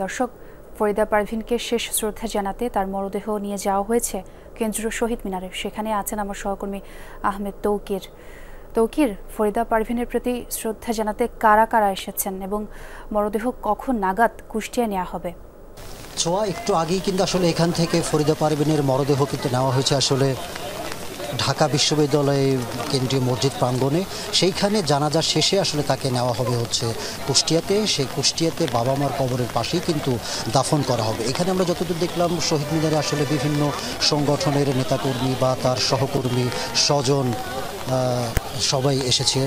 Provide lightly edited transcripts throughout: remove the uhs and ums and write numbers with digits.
দর্শক, ফরিদা পারভিনকে শেষ শ্রদ্ধা জানাতে তার মরদেহ নিয়ে যাওয়া হয়েছে কেন্দ্রীয় শহীদ মিনারে। সেখানে আছেন আমার সহকর্মী আহমেদ তৌকির। তৌকির, ফরিদা পারভিনের প্রতি শ্রদ্ধা জানাতে কারা কারা এসেছেন এবং মরদেহ কখন নাগাদ কুষ্টিয়া নেওয়া হবে? ছোঁয়া, একটু আগেই কিন্তু আসলে এখান থেকে ফরিদা পারভিনের মরদেহ কিন্তু নেওয়া হয়েছে আসলে ঢাকা বিশ্ববিদ্যালয়ে কেন্দ্রীয় মসজিদ প্রাঙ্গণে। সেইখানে জানাজা শেষে আসলে তাকে নেওয়া হবে হচ্ছে কুষ্টিয়াতে। সেই কুষ্টিয়াতে বাবা মার কবরের পাশেই কিন্তু দাফন করা হবে। এখানে আমরা যতদূর দেখলাম শহীদ মিনারে আসলে বিভিন্ন সংগঠনের নেতাকর্মী বা তার সহকর্মী স্বজন সবাই এসেছে,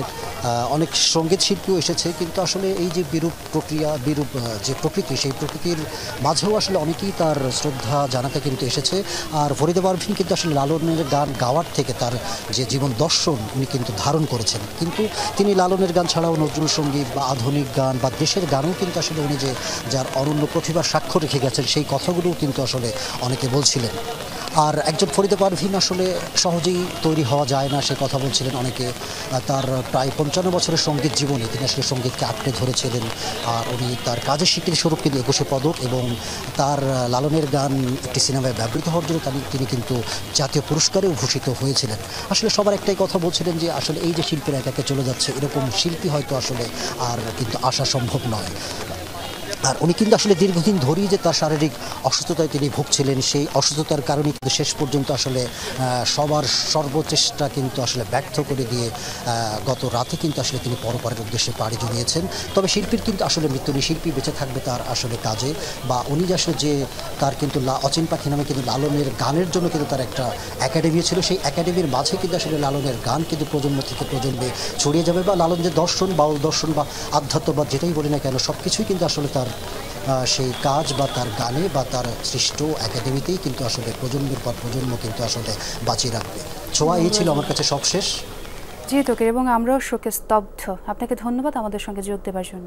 অনেক সঙ্গীত শিল্পীও এসেছে। কিন্তু আসলে এই যে বিরূপ প্রক্রিয়া, বিরূপ যে প্রকৃতি, সেই প্রকৃতির মাঝেও আসলে অনেকেই তার শ্রদ্ধা জানাতে কিন্তু এসেছে। আর ফরিদা পারভিন কিন্তু আসলে লালনের গান গাওয়ার থেকে তার যে জীবন দর্শন উনি কিন্তু ধারণ করেছেন। কিন্তু তিনি লালনের গান ছাড়াও নজরুল সঙ্গীত বা আধুনিক গান বা দেশের গানও কিন্তু আসলে উনি যে যার অনন্য প্রতিভার সাক্ষ্য রেখে গেছেন, সেই কথাগুলোও কিন্তু আসলে অনেকে বলছিলেন। আর একজন ফরিদা পারভিন আসলে সহজেই তৈরি হওয়া যায় না, সে কথা বলছিলেন অনেকে। তার প্রায় 55 বছরের সঙ্গীত জীবনে তিনি আসলে সঙ্গীতকে আঁকড়ে ধরেছিলেন। আর উনি তার কাজের স্বীকৃতি স্বরূপ কিন্তু 21 পদক এবং তার লালনের গান একটি সিনেমায় ব্যবহৃত হওয়ার জন্য তিনি কিন্তু জাতীয় পুরস্কারেও ভূষিত হয়েছিলেন। আসলে সবার একটাই কথা বলছিলেন যে আসলে এই যে শিল্পীরা একে চলে যাচ্ছে, এরকম শিল্পী হয়তো আসলে আর কিন্তু আসা সম্ভব নয়। আর উনি কিন্তু আসলে দীর্ঘদিন ধরেই যে তার শারীরিক অসুস্থতায় তিনি ভুগছিলেন, সেই অসুস্থতার কারণে কিন্তু শেষ পর্যন্ত আসলে সবার সর্বচেষ্টা কিন্তু আসলে ব্যর্থ করে দিয়ে গত রাতে কিন্তু আসলে তিনি পরপারের উদ্দেশ্যে পাড়ি জমিয়েছেন। তবে শিল্পীর কিন্তু আসলে মৃত্যু নেই, শিল্পী বেঁচে থাকবে তার আসলে কাজে। বা উনি যে আসলে যে তার কিন্তু অচিন পাখি নামে কিন্তু লালনের গানের জন্য কিন্তু তার একটা একাডেমি ছিল, সেই একাডেমির মাঝে কিন্তু আসলে লালনের গান কিন্তু প্রজন্ম থেকে প্রজন্মে ছড়িয়ে যাবে। বা লালন যে দর্শন, বাউল দর্শন বা আধ্যাত্মবাদ যেটাই বলি না কেন, সব কিছুই কিন্তু আসলে তার সেই কাজ বা তার গানে বা তার সৃষ্ট একাডেমিতেই কিন্তু আসলে প্রজন্মের পর প্রজন্ম কিন্তু আসলে বাঁচিয়ে রাখবে। ছোঁয়া, এই ছিল আমার কাছে সবশেষ। জি তৌকির, এবং আমরাও শোকে স্তব্ধ। আপনাকে ধন্যবাদ আমাদের সঙ্গে যোগ দেওয়ার জন্য।